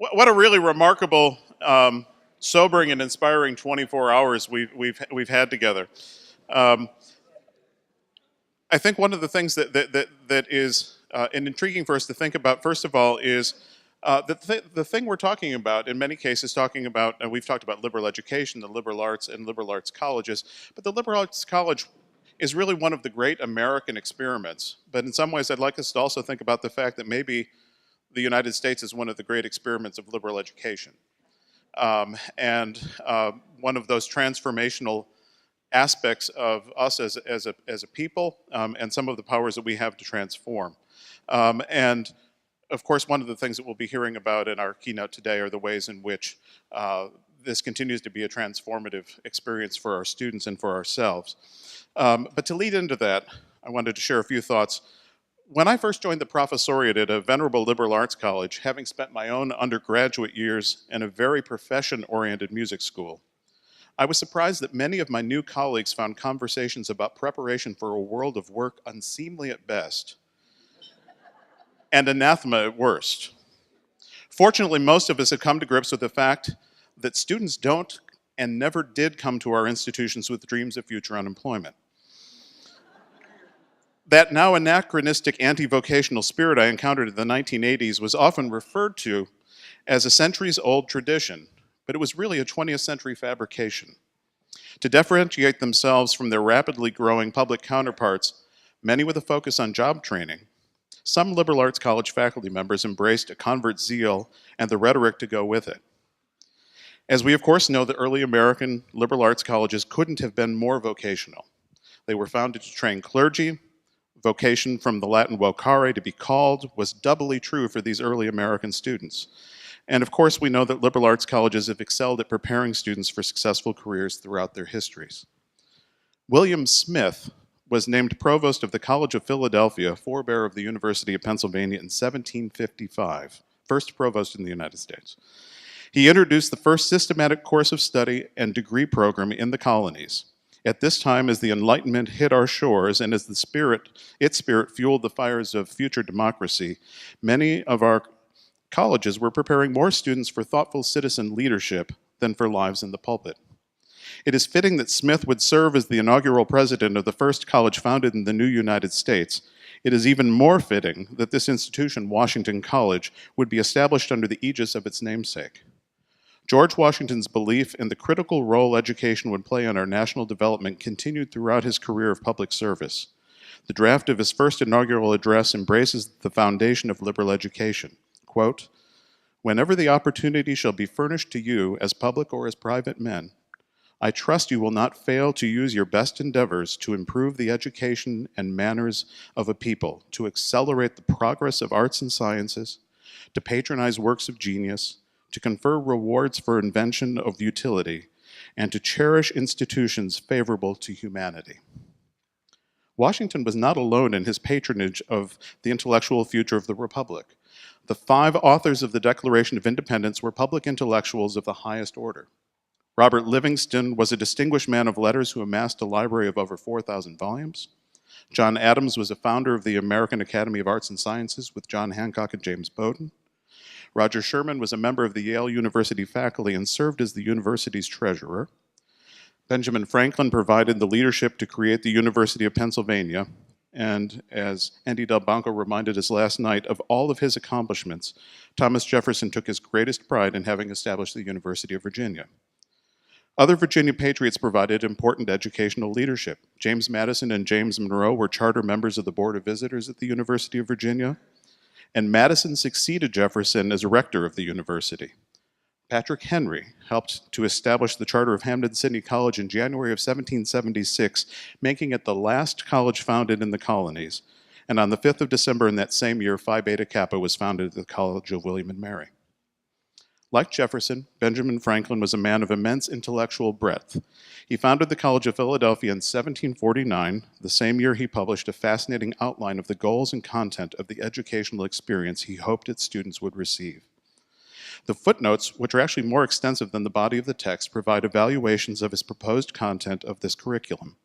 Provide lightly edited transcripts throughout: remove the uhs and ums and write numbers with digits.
What a really remarkable, sobering, and inspiring 24 hours we've had together. Um, I think one of the things that is intriguing for us to think about, first of all, is the thing we're talking about, in many cases, talking about, and we've talked about liberal education, the liberal arts, and liberal arts colleges, but the liberal arts college is really one of the great American experiments. But in some ways, I'd like us to also think about the fact that maybe the United States is one of the great experiments of liberal education. And one of those transformational aspects of us as a people, and some of the powers that we have to transform. And of course, one of the things that we'll be hearing about in our keynote today are the ways in which this continues to be a transformative experience for our students and for ourselves. But to lead into that, I wanted to share a few thoughts. When I first joined the professoriate at a venerable liberal arts college, having spent my own undergraduate years in a very profession-oriented music school, I was surprised that many of my new colleagues found conversations about preparation for a world of work unseemly at best and anathema at worst. Fortunately, most of us have come to grips with the fact that students don't and never did come to our institutions with dreams of future unemployment. That now anachronistic anti-vocational spirit I encountered in the 1980s was often referred to as a centuries-old tradition, but it was really a 20th century fabrication. To differentiate themselves from their rapidly growing public counterparts, many with a focus on job training, some liberal arts college faculty members embraced a convert zeal and the rhetoric to go with it. As we of course know, the early American liberal arts colleges couldn't have been more vocational. They were founded to train clergy. Vocation from the Latin vocare, to be called, was doubly true for these early American students. And of course, we know that liberal arts colleges have excelled at preparing students for successful careers throughout their histories. William Smith was named provost of the College of Philadelphia, forebear of the University of Pennsylvania, in 1755, first provost in the United States. He introduced the first systematic course of study and degree program in the colonies. At this time, as the Enlightenment hit our shores and as its spirit fueled the fires of future democracy, many of our colleges were preparing more students for thoughtful citizen leadership than for lives in the pulpit. It is fitting that Smith would serve as the inaugural president of the first college founded in the new United States. It is even more fitting that this institution, Washington College, would be established under the aegis of its namesake. George Washington's belief in the critical role education would play in our national development continued throughout his career of public service. The draft of his first inaugural address embraces the foundation of liberal education. Quote, "Whenever the opportunity shall be furnished to you, as public or as private men, I trust you will not fail to use your best endeavors to improve the education and manners of a people, to accelerate the progress of arts and sciences, to patronize works of genius, to confer rewards for invention of utility, and to cherish institutions favorable to humanity." Washington was not alone in his patronage of the intellectual future of the Republic. The 5 authors of the Declaration of Independence were public intellectuals of the highest order. Robert Livingston was a distinguished man of letters who amassed a library of over 4,000 volumes. John Adams was a founder of the American Academy of Arts and Sciences with John Hancock and James Bowdoin. Roger Sherman was a member of the Yale University faculty and served as the university's treasurer. Benjamin Franklin provided the leadership to create the University of Pennsylvania. And as Andy Del Banco reminded us last night, of all of his accomplishments, Thomas Jefferson took his greatest pride in having established the University of Virginia. Other Virginia patriots provided important educational leadership. James Madison and James Monroe were charter members of the Board of Visitors at the University of Virginia. And Madison succeeded Jefferson as rector of the university. Patrick Henry helped to establish the charter of Hampden-Sydney College in January of 1776, making it the last college founded in the colonies. And on the 5th of December in that same year, Phi Beta Kappa was founded at the College of William and Mary. Like Jefferson, Benjamin Franklin was a man of immense intellectual breadth. He founded the College of Philadelphia in 1749, the same year he published a fascinating outline of the goals and content of the educational experience he hoped its students would receive. The footnotes, which are actually more extensive than the body of the text, provide evaluations of his proposed content of this curriculum.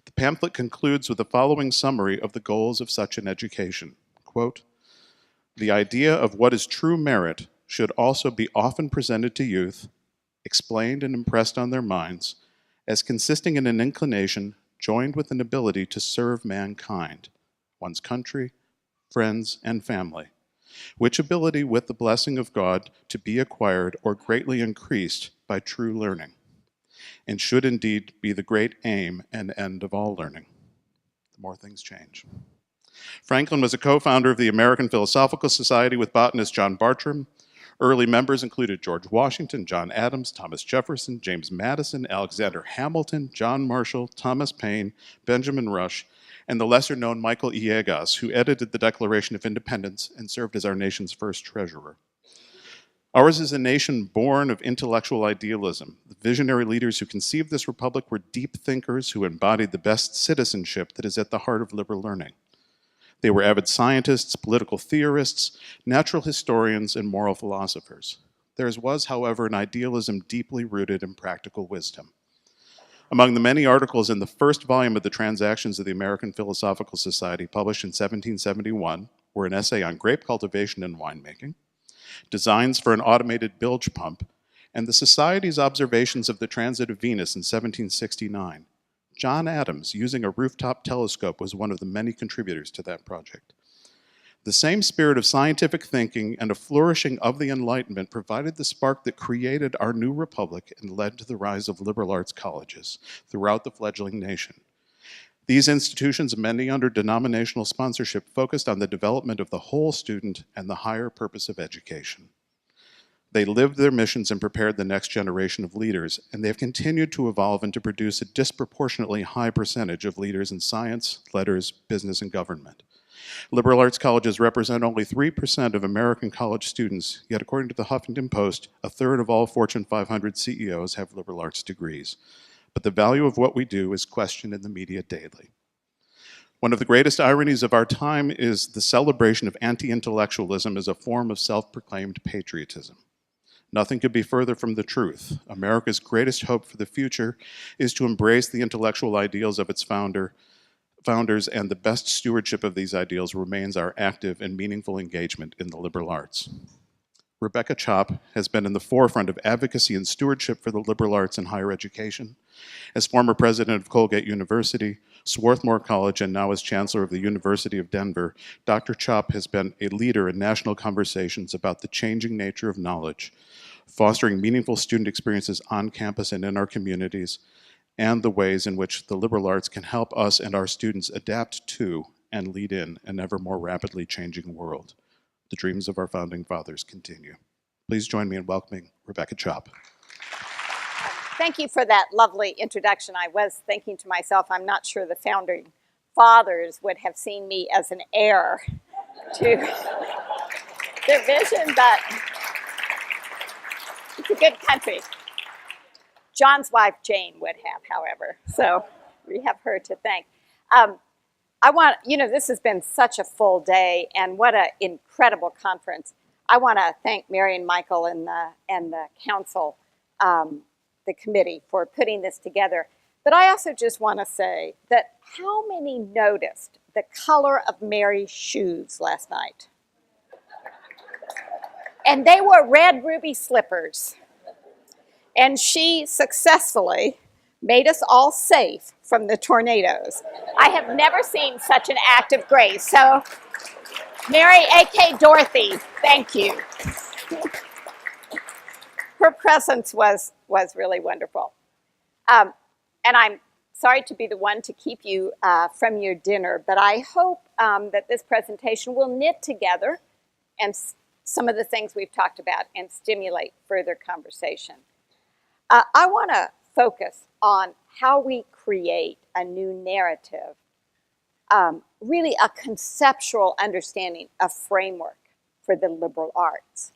The pamphlet concludes with the following summary of the goals of such an education. Quote, "The idea of what is true merit should also be often presented to youth, explained and impressed on their minds, as consisting in an inclination joined with an ability to serve mankind, one's country, friends, and family, which ability with the blessing of God to be acquired or greatly increased by true learning, and should indeed be the great aim and end of all learning. The more things change. Franklin was a co-founder of the American Philosophical Society with botanist John Bartram. Early members included George Washington, John Adams, Thomas Jefferson, James Madison, Alexander Hamilton, John Marshall, Thomas Paine, Benjamin Rush, and the lesser-known Michael Iegas, who edited the Declaration of Independence and served as our nation's first treasurer. Ours is a nation born of intellectual idealism. The visionary leaders who conceived this republic were deep thinkers who embodied the best citizenship that is at the heart of liberal learning. They were avid scientists, political theorists, natural historians, and moral philosophers. Theirs was, however, an idealism deeply rooted in practical wisdom. Among the many articles in the first volume of the Transactions of the American Philosophical Society, published in 1771, were an essay on grape cultivation and winemaking, designs for an automated bilge pump, and the Society's observations of the transit of Venus in 1769. John Adams, using a rooftop telescope, was one of the many contributors to that project. The same spirit of scientific thinking and a flourishing of the Enlightenment provided the spark that created our new republic and led to the rise of liberal arts colleges throughout the fledgling nation. These institutions, many under denominational sponsorship, focused on the development of the whole student and the higher purpose of education. They lived their missions and prepared the next generation of leaders, and they have continued to evolve and to produce a disproportionately high percentage of leaders in science, letters, business, and government. Liberal arts colleges represent only 3% of American college students, yet according to the Huffington Post, a third of all Fortune 500 CEOs have liberal arts degrees. But the value of what we do is questioned in the media daily. One of the greatest ironies of our time is the celebration of anti-intellectualism as a form of self-proclaimed patriotism. Nothing could be further from the truth. America's greatest hope for the future is to embrace the intellectual ideals of its founders, and the best stewardship of these ideals remains our active and meaningful engagement in the liberal arts. Rebecca Chopp has been in the forefront of advocacy and stewardship for the liberal arts in higher education. As former president of Colgate University, Swarthmore College, and now as chancellor of the University of Denver, Dr. Chopp has been a leader in national conversations about the changing nature of knowledge, fostering meaningful student experiences on campus and in our communities, and the ways in which the liberal arts can help us and our students adapt to and lead in an ever more rapidly changing world. The dreams of our founding fathers continue. Please join me in welcoming Rebecca Chopp. Thank you for that lovely introduction. I was thinking to myself, I'm not sure the founding fathers would have seen me as an heir to their vision, but it's a good country. John's wife, Jane, would have, however, so we have her to thank. This has been such a full day, and what an incredible conference. I want to thank Mary and Michael and the council, the committee, for putting this together. But I also just want to say that how many noticed the color of Mary's shoes last night? And they were red ruby slippers. And she successfully made us all safe from the tornadoes. I have never seen such an act of grace. So, Mary, a.k.a. Dorothy, thank you. Her presence was really wonderful. And I'm sorry to be the one to keep you from your dinner, but I hope that this presentation will knit together and some of the things we've talked about and stimulate further conversation. I want to focus on how we create a new narrative, really a conceptual understanding, a framework for the liberal arts.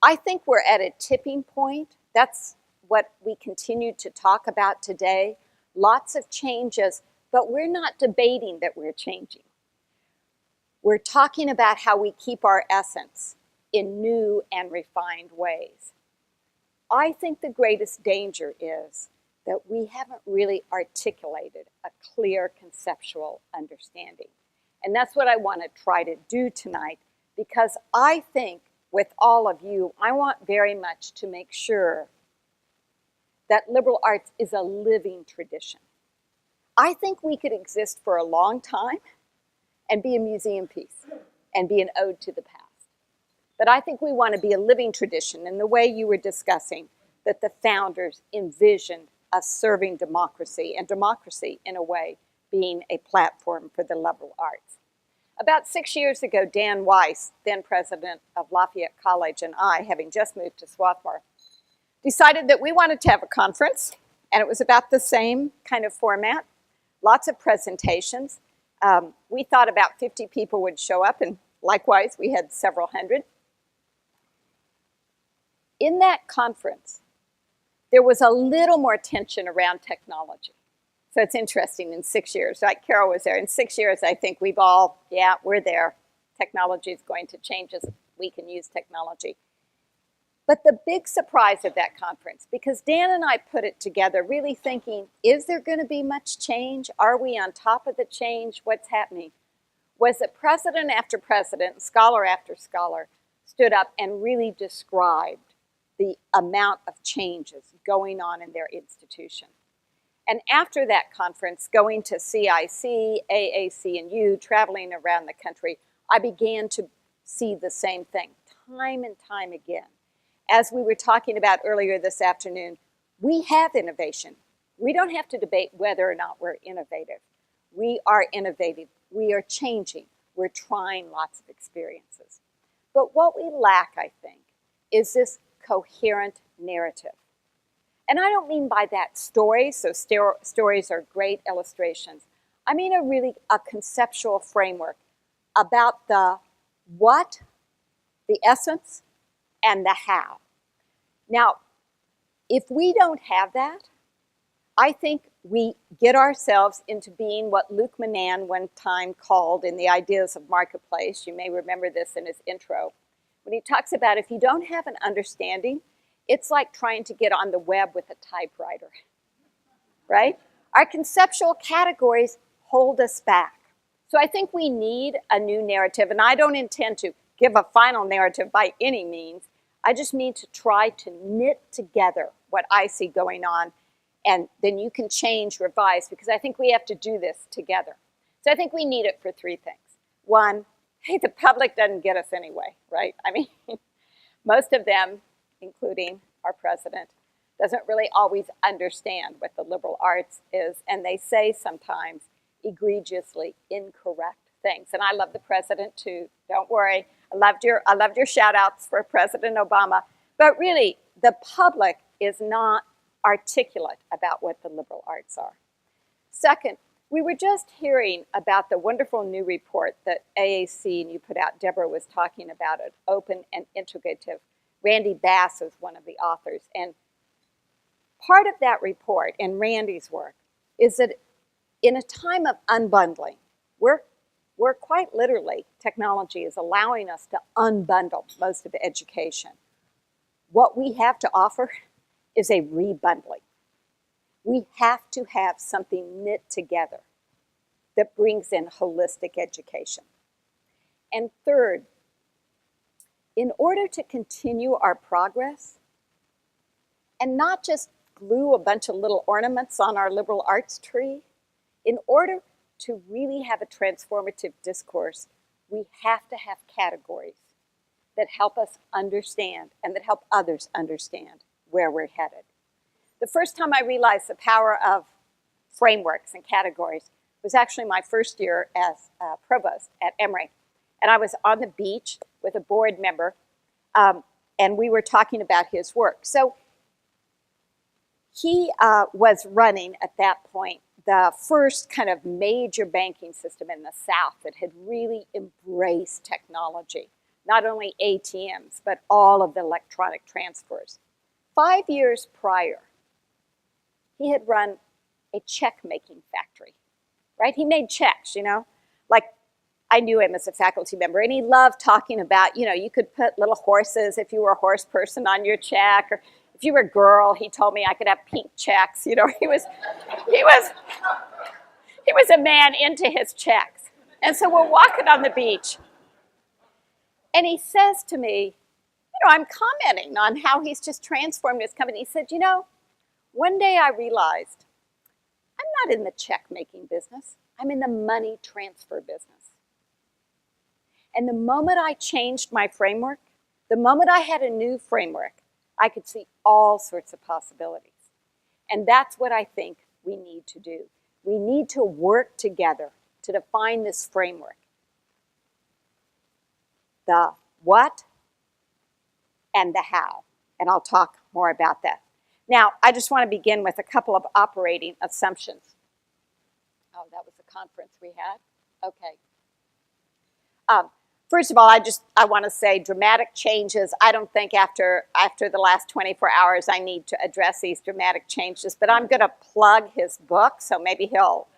I think we're at a tipping point. That's what we continue to talk about today. Lots of changes, but we're not debating that we're changing. We're talking about how we keep our essence in new and refined ways. I think the greatest danger is that we haven't really articulated a clear conceptual understanding. And that's what I want to try to do tonight, because I think with all of you, I want very much to make sure that liberal arts is a living tradition. I think we could exist for a long time and be a museum piece and be an ode to the past. But I think we want to be a living tradition in the way you were discussing that the founders envisioned of serving democracy, and democracy, in a way, being a platform for the liberal arts. About 6 years ago, Dan Weiss, then president of Lafayette College, and I, having just moved to Swarthmore, decided that we wanted to have a conference, and it was about the same kind of format, lots of presentations. We thought about 50 people would show up, and likewise, we had several hundred. In that conference, there was a little more tension around technology. So it's interesting, in 6 years, like Carol was there, in 6 years, I think we've all, yeah, we're there. Technology is going to change as we can use technology. But the big surprise of that conference, because Dan and I put it together really thinking, is there going to be much change? Are we on top of the change? What's happening? Was that president after president, scholar after scholar, stood up and really described the amount of changes going on in their institution. And after that conference, going to CIC, AAC, and U, traveling around the country, I began to see the same thing time and time again. As we were talking about earlier this afternoon, we have innovation. We don't have to debate whether or not we're innovative. We are innovative. We are changing. We're trying lots of experiences. But what we lack, I think, is this coherent narrative. And I don't mean by that stories, so stories are great illustrations. I mean a conceptual framework about the what, the essence, and the how. Now, if we don't have that, I think we get ourselves into being what Luc Manan one time called in the Ideas of Marketplace. You may remember this in his intro, when he talks about if you don't have an understanding, it's like trying to get on the web with a typewriter, right? Our conceptual categories hold us back. So I think we need a new narrative, and I don't intend to give a final narrative by any means. I just mean to try to knit together what I see going on, and then you can change, revise, because I think we have to do this together. So I think we need it for three things. One, hey, the public doesn't get us anyway, right? I mean, most of them, including our president, doesn't really always understand what the liberal arts is, and they say sometimes egregiously incorrect things. And I love the president too, don't worry. I loved your shout outs for President Obama, but really the public is not articulate about what the liberal arts are. Second, we were just hearing about the wonderful new report that AAC and you put out, Deborah was talking about it, Open and Integrative. Randy Bass is one of the authors. And part of that report and Randy's work is that in a time of unbundling, we're quite literally, technology is allowing us to unbundle most of education. What we have to offer is a rebundling. We have to have something knit together that brings in holistic education. And third, in order to continue our progress and not just glue a bunch of little ornaments on our liberal arts tree, in order to really have a transformative discourse, we have to have categories that help us understand and that help others understand where we're headed. The first time I realized the power of frameworks and categories was actually my first year as provost at Emory. And I was on the beach with a board member, and we were talking about his work. So he was running at that point the first kind of major banking system in the South that had really embraced technology, not only ATMs, but all of the electronic transfers. 5 years prior, he had run a check-making factory, right? He made checks, like I knew him as a faculty member, and he loved talking about, you could put little horses if you were a horse person on your check, or if you were a girl, he told me I could have pink checks. He was a man into his checks. And so we're walking on the beach, and he says to me, I'm commenting on how he's just transformed his company. He said, one day I realized I'm not in the check-making business. I'm in the money transfer business. And the moment I changed my framework, the moment I had a new framework, I could see all sorts of possibilities. And that's what I think we need to do. We need to work together to define this framework. The what and the how. And I'll talk more about that. Now, I just want to begin with a couple of operating assumptions. Oh, that was the conference we had? Okay. First of all, I want to say dramatic changes. I don't think after the last 24 hours I need to address these dramatic changes, but I'm going to plug his book, so maybe he'll,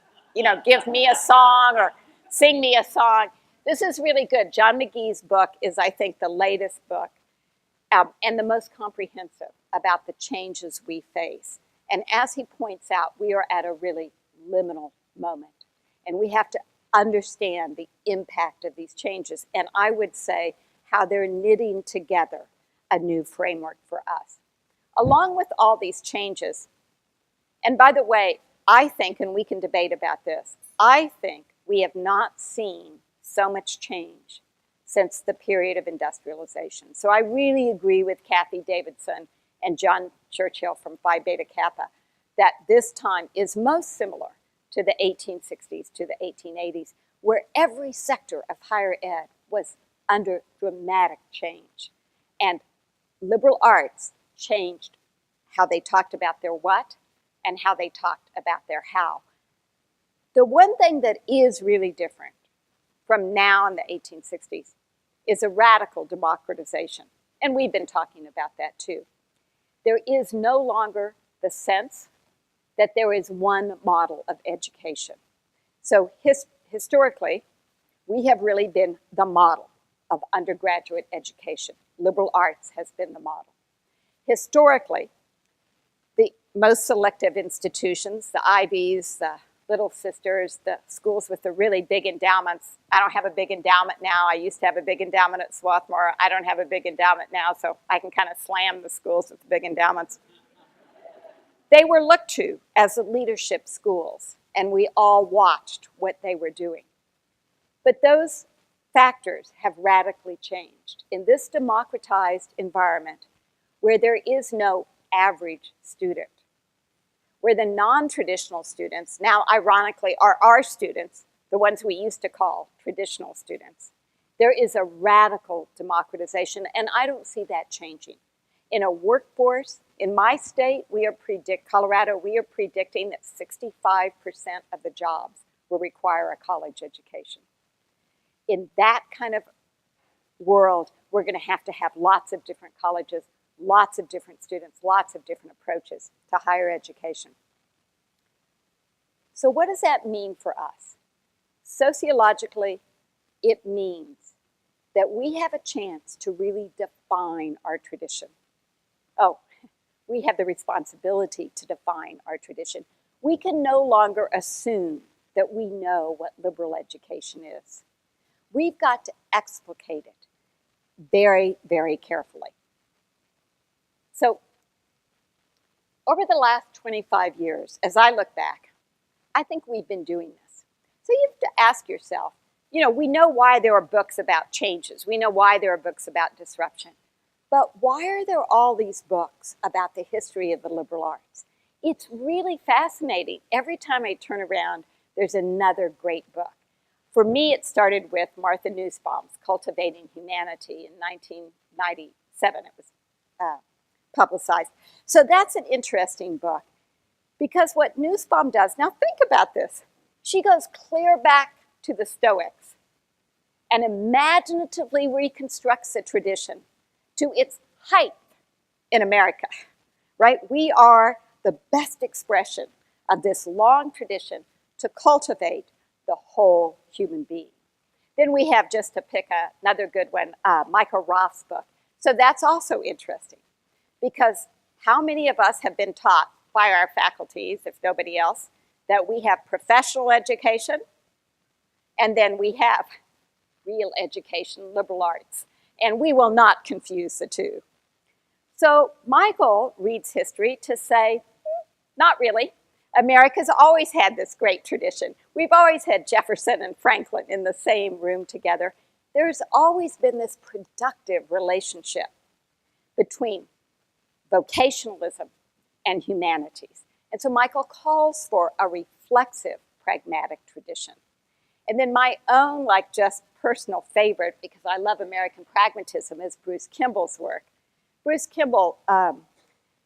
give me a song or sing me a song. This is really good. John McGee's book is, I think, the latest book and the most comprehensive about the changes we face. And as he points out, we are at a really liminal moment, and we have to understand the impact of these changes, and I would say how they're knitting together a new framework for us. Along with all these changes, and by the way, I think, and we can debate about this, I think we have not seen so much change since the period of industrialization. So I really agree with Kathy Davidson and John Churchill from Phi Beta Kappa that this time is most similar to the 1860s, to the 1880s, where every sector of higher ed was under dramatic change. And liberal arts changed how they talked about their what and how they talked about their how. The one thing that is really different from now in the 1860s is a radical democratization. And we've been talking about that too. There is no longer the sense that there is one model of education. So historically, we have really been the model of undergraduate education. Liberal arts has been the model. Historically, the most selective institutions, the Ivies, the Little Sisters, the schools with the really big endowments. I don't have a big endowment now. I used to have a big endowment at Swarthmore. I don't have a big endowment now, so I can kind of slam the schools with the big endowments. They were looked to as the leadership schools, and we all watched what they were doing. But those factors have radically changed. In this democratized environment, where there is no average student, where the non-traditional students, now ironically are our students, the ones we used to call traditional students, there is a radical democratization, and I don't see that changing. In a workforce, in my state, Colorado, we are predicting that 65% of the jobs will require a college education. In that kind of world, we're going to have lots of different colleges, lots of different students, lots of different approaches to higher education. So what does that mean for us? Sociologically, it means that we have a chance to really define our tradition. Oh, we have the responsibility to define our tradition. We can no longer assume that we know what liberal education is. We've got to explicate it very, very carefully. So, over the last 25 years, as I look back, I think we've been doing this. So you have to ask yourself, we know why there are books about changes. We know why there are books about disruption. But why are there all these books about the history of the liberal arts? It's really fascinating. Every time I turn around, there's another great book. For me, it started with Martha Nussbaum's Cultivating Humanity in 1997. It was publicized. So that's an interesting book because what Nussbaum does, now think about this. She goes clear back to the Stoics and imaginatively reconstructs a tradition to its height in America, right? We are the best expression of this long tradition to cultivate the whole human being. Then we have, just to pick another good one, Michael Roth's book. So that's also interesting because how many of us have been taught by our faculties, if nobody else, that we have professional education and then we have real education, liberal arts. And we will not confuse the two. So Michael reads history to say, not really. America's always had this great tradition. We've always had Jefferson and Franklin in the same room together. There's always been this productive relationship between vocationalism and humanities. And so Michael calls for a reflexive pragmatic tradition. And then my own, just personal favorite, because I love American pragmatism, is Bruce Kimball's work. Bruce Kimball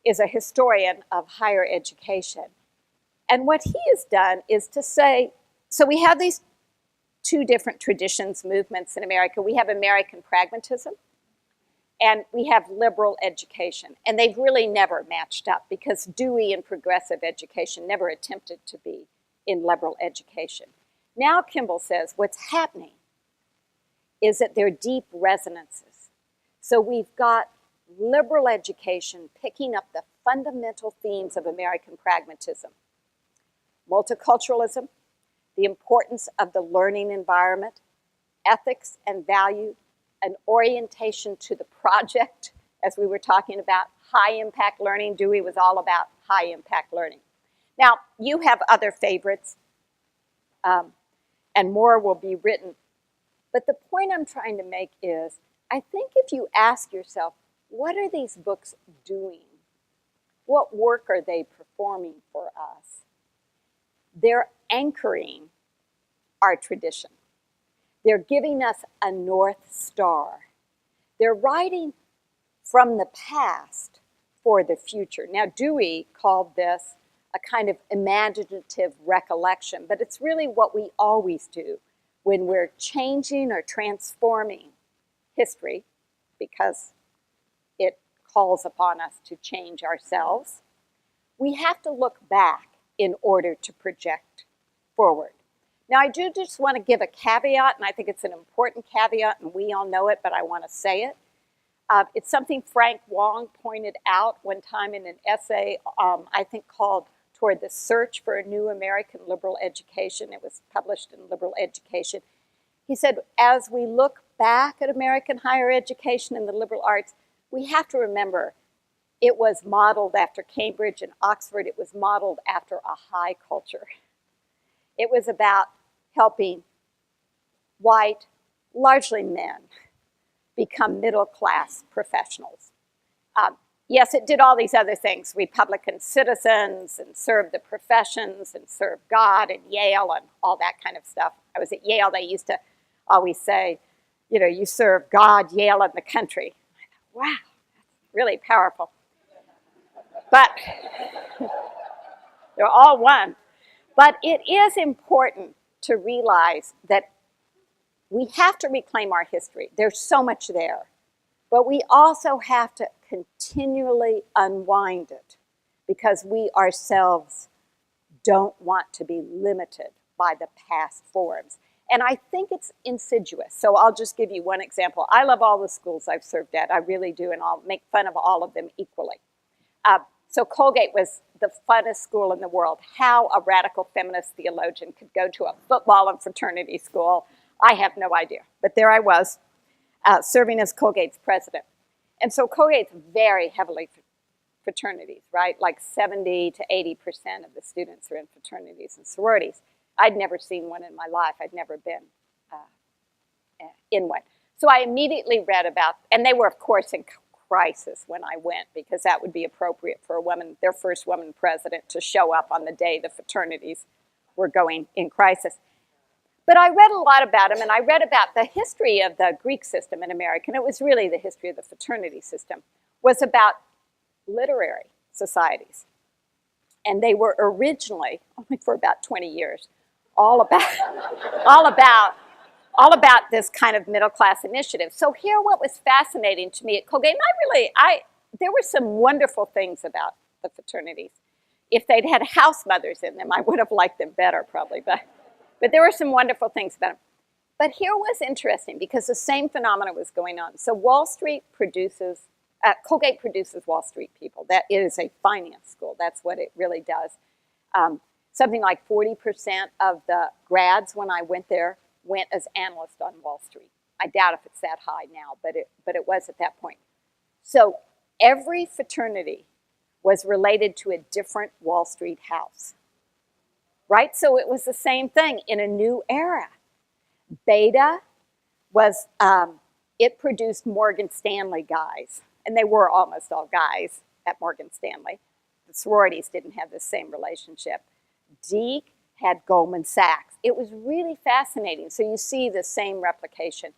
is a historian of higher education. And what he has done is to say, so we have these two different traditions, movements in America. We have American pragmatism, and we have liberal education. And they've really never matched up, because Dewey and progressive education never attempted to be in liberal education. Now Kimball says what's happening is that there are deep resonances. So we've got liberal education picking up the fundamental themes of American pragmatism: multiculturalism, the importance of the learning environment, ethics and value, an orientation to the project, as we were talking about, high-impact learning. Dewey was all about high-impact learning. Now, you have other favorites, and more will be written. But the point I'm trying to make is, I think if you ask yourself, what are these books doing? What work are they performing for us? They're anchoring our tradition. They're giving us a North Star. They're writing from the past for the future. Now, Dewey called this a kind of imaginative recollection, but it's really what we always do when we're changing or transforming history, because it calls upon us to change ourselves. We have to look back in order to project forward. Now, I do just want to give a caveat, and I think it's an important caveat, and we all know it, but I want to say it. It's something Frank Wong pointed out one time in an essay, I think called Toward the Search for a New American Liberal Education. It was published in Liberal Education. He said, as we look back at American higher education and the liberal arts, we have to remember it was modeled after Cambridge and Oxford. It was modeled after a high culture. It was about helping white, largely men, become middle-class professionals. Yes, it did all these other things, Republican citizens, and served the professions, and served God, and Yale, and all that kind of stuff. I was at Yale. They used to always say, you serve God, Yale, and the country. I thought, wow, that's really powerful. But they're all one. But it is important to realize that we have to reclaim our history. There's so much there. But we also have to continually unwind it, because we ourselves don't want to be limited by the past forms. And I think it's insidious. So I'll just give you one example. I love all the schools I've served at. I really do, and I'll make fun of all of them equally. So Colgate was the funnest school in the world. How a radical feminist theologian could go to a football and fraternity school, I have no idea. But there I was, serving as Colgate's president. And so Colgate's very heavily fraternities, right? Like 70 to 80% of the students are in fraternities and sororities. I'd never seen one in my life. I'd never been in one. So I immediately read about, and they were, of course, in crisis when I went, because that would be appropriate for a woman, their first woman president, to show up on the day the fraternities were going in crisis. But I read a lot about them, and I read about the history of the Greek system in America, and it was really the history of the fraternity system, was about literary societies. And they were originally, only for about 20 years, all about this kind of middle-class initiative. So here, what was fascinating to me at Colgate, and there were some wonderful things about the fraternities. If they'd had house mothers in them, I would have liked them better, probably, but there were some wonderful things about them. But here was interesting, because the same phenomena was going on. So Colgate produces Wall Street people. That is a finance school. That's what it really does. Something like 40% of the grads when I went there went as analysts on Wall Street. I doubt if it's that high now, but it was at that point. So every fraternity was related to a different Wall Street house, right? So it was the same thing in a new era. Beta was, it produced Morgan Stanley guys, and they were almost all guys at Morgan Stanley. The sororities didn't have the same relationship. Deke had Goldman Sachs. It was really fascinating. So you see the same replication.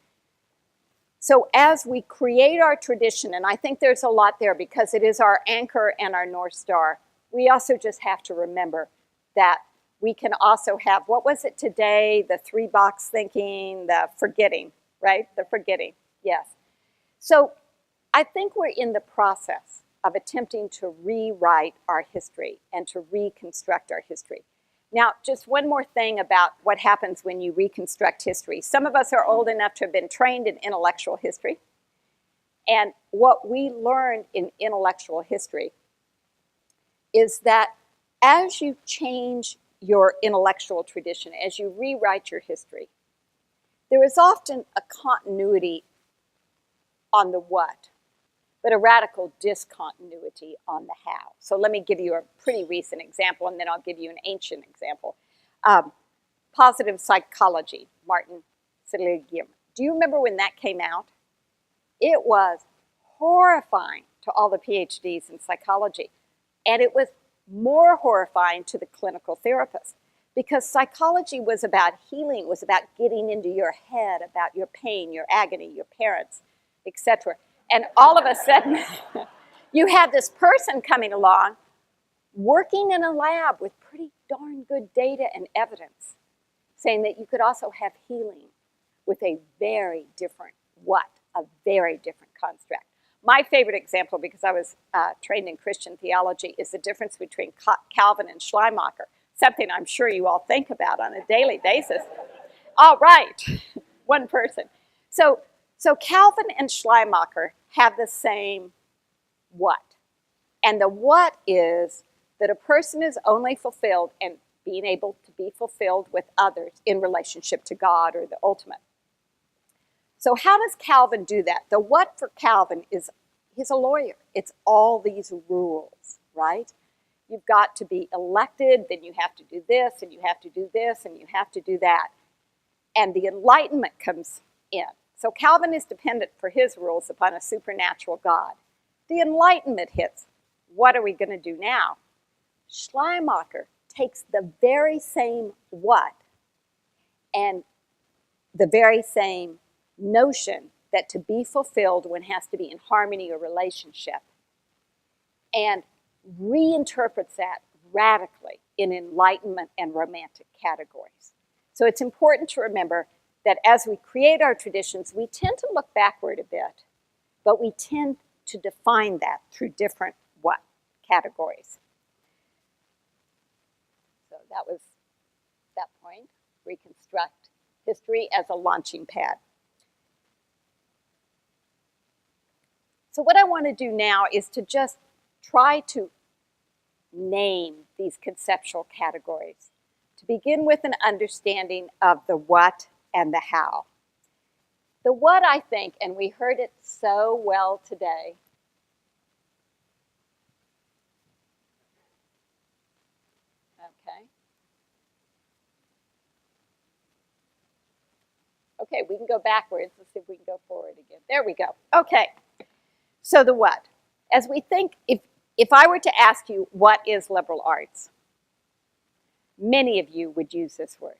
So as we create our tradition, and I think there's a lot there because it is our anchor and our North Star, we also just have to remember that we can also have, what was it today? The 3-box thinking, the forgetting, right? The forgetting, yes. So I think we're in the process of attempting to rewrite our history and to reconstruct our history. Now, just one more thing about what happens when you reconstruct history. Some of us are old enough to have been trained in intellectual history. And what we learned in intellectual history is that as you change your intellectual tradition, as you rewrite your history, there is often a continuity on the what, but a radical discontinuity on the how. So let me give you a pretty recent example, and then I'll give you an ancient example. Positive psychology, Martin Seligman. Do you remember when that came out? It was horrifying to all the PhDs in psychology, and it was more horrifying to the clinical therapist because psychology was about healing, was about getting into your head, about your pain, your agony, your parents, etc. And all of a sudden, you had this person coming along working in a lab with pretty darn good data and evidence, saying that you could also have healing with a very different what, a very different construct. My favorite example, because I was trained in Christian theology, is the difference between Calvin and Schleiermacher, something I'm sure you all think about on a daily basis. All right, one person. So Calvin and Schleiermacher have the same what. And the what is that a person is only fulfilled and being able to be fulfilled with others in relationship to God or the ultimate. So how does Calvin do that? The what for Calvin is, he's a lawyer. It's all these rules, right? You've got to be elected, then you have to do this, and you have to do this, and you have to do that. And the Enlightenment comes in. So Calvin is dependent for his rules upon a supernatural God. The Enlightenment hits. What are we going to do now? Schleiermacher takes the very same what and the very same notion that to be fulfilled one has to be in harmony or relationship and reinterprets that radically in Enlightenment and Romantic categories. So it's important to remember that as we create our traditions, we tend to look backward a bit, but we tend to define that through different what categories. So that was that point, reconstruct history as a launching pad. So what I want to do now is to just try to name these conceptual categories. To begin with an understanding of the what and the how. The what, I think, and we heard it so well today, okay, we can go backwards. Let's see if we can go forward again. There we go. Okay, so the what. As we think, if I were to ask you what is liberal arts, many of you would use this word.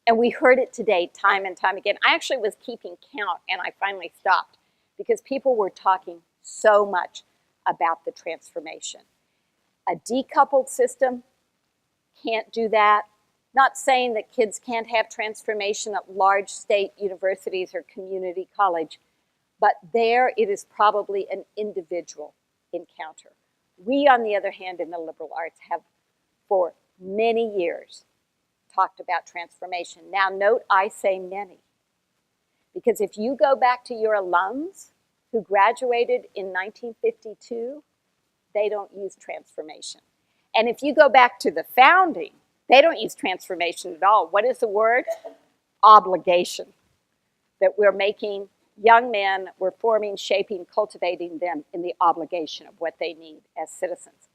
And we heard it today time and time again. I actually was keeping count and I finally stopped because people were talking so much about the transformation. A decoupled system can't do that. Not saying that kids can't have transformation at large state universities or community college, but there it is probably an individual encounter. We, on the other hand, in the liberal arts have for many years talked about transformation. Now note I say many, because if you go back to your alums who graduated in 1952, they don't use transformation. And if you go back to the founding, they don't use transformation at all. What is the word? Obligation. that we're making young men, we're forming, shaping, cultivating them in the obligation of what they need as citizens.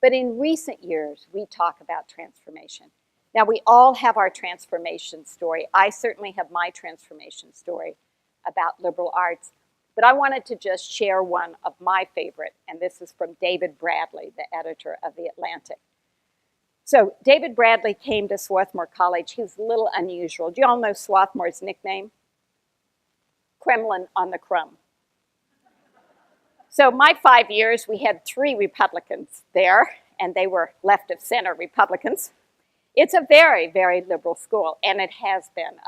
But in recent years, we talk about transformation. Now, we all have our transformation story. I certainly have my transformation story about liberal arts, but I wanted to just share one of my favorite, and this is from David Bradley, the editor of The Atlantic. So David Bradley came to Swarthmore College. He was a little unusual. Do you all know Swarthmore's nickname? Kremlin on the Crumb. So my 5 years, we had 3 Republicans there, and they were left of center Republicans. It's a very, very liberal school, and it has been.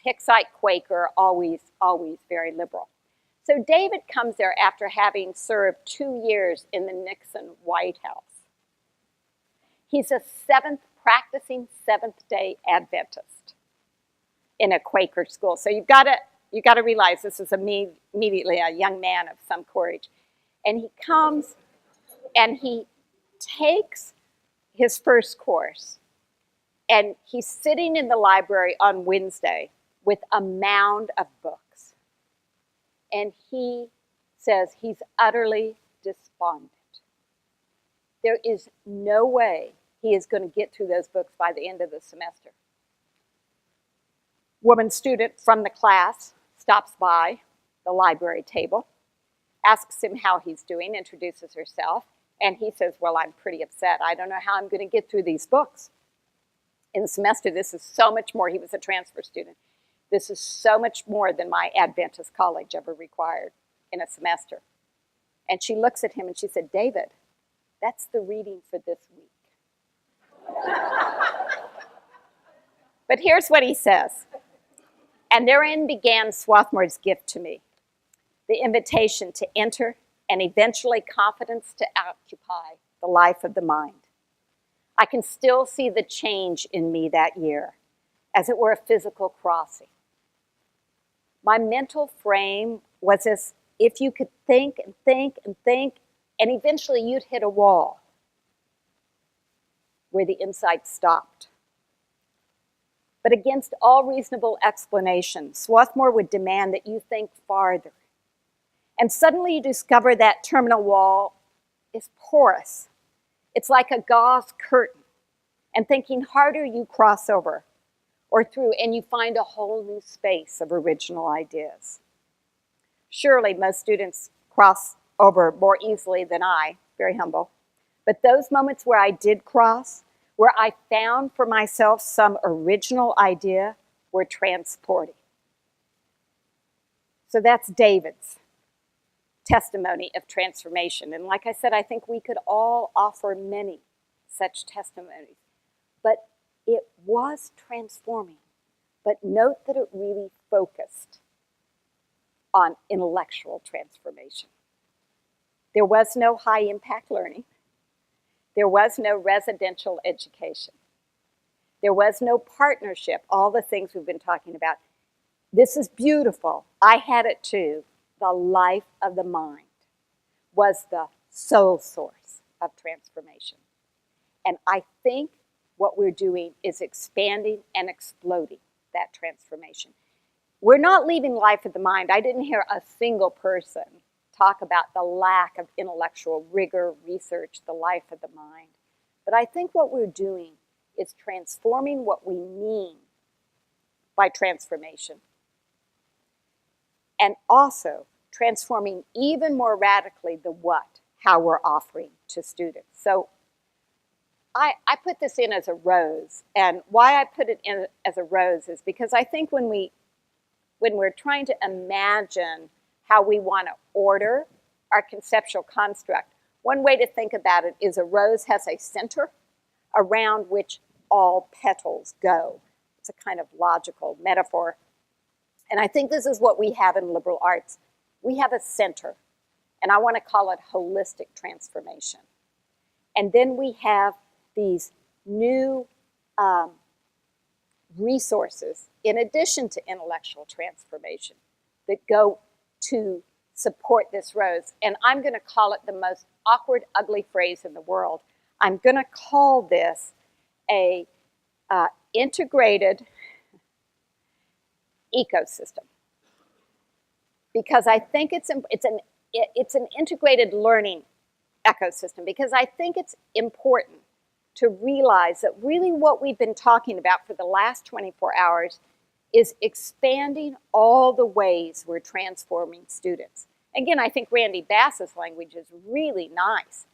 Hicksite Quaker, always, always very liberal. So David comes there after having served 2 years in the Nixon White House. He's a practicing Seventh-day Adventist in a Quaker school. So you've got to realize this is immediately a young man of some courage. And he comes and he takes his first course, and he's sitting in the library on Wednesday with a mound of books. And he says he's utterly despondent. There is no way he is going to get through those books by the end of the semester. Woman student from the class stops by the library table, asks him how he's doing, introduces herself, and he says, well, I'm pretty upset. I don't know how I'm going to get through these books. In the semester, this is so much more. He was a transfer student. This is so much more than my Adventist college ever required in a semester. And she looks at him and she said, David, that's the reading for this week. But here's what he says. And therein began Swarthmore's gift to me, the invitation to enter and eventually confidence to occupy the life of the mind. I can still see the change in me that year, as it were a physical crossing. My mental frame was as if you could think and think and think, and eventually you'd hit a wall where the insight stopped. But against all reasonable explanation, Swarthmore would demand that you think farther. And suddenly you discover that terminal wall is porous. It's like a gauze curtain. And thinking harder, you cross over or through, and you find a whole new space of original ideas. Surely most students cross over more easily than I, very humble. But those moments where I did cross, where I found for myself some original idea, were transporting. So that's David's testimony of transformation. And like I said, I think we could all offer many such testimonies. But it was transforming. But note that it really focused on intellectual transformation. There was no high-impact learning. There was no residential education. There was no partnership, all the things we've been talking about. This is beautiful. I had it too. The life of the mind was the sole source of transformation. And I think what we're doing is expanding and exploding that transformation. We're not leaving life of the mind. I didn't hear a single person talk about the lack of intellectual rigor, research, the life of the mind. But I think what we're doing is transforming what we mean by transformation, and also transforming even more radically the what, how we're offering to students. So I put this in as a rose, and why I put it in as a rose is because I think when we're trying to imagine how we want to order our conceptual construct, one way to think about it is a rose has a center around which all petals go. It's a kind of logical metaphor. And I think this is what we have in liberal arts. We have a center, and I want to call it holistic transformation. And then we have these new resources, in addition to intellectual transformation, that go to support this rose. And I'm going to call it the most awkward, ugly phrase in the world. I'm going to call this a integrated ecosystem. because I think it's an integrated learning ecosystem, because I think it's important to realize that really what we've been talking about for the last 24 hours is expanding all the ways we're transforming students. Again, I think Randy Bass's language is really nice.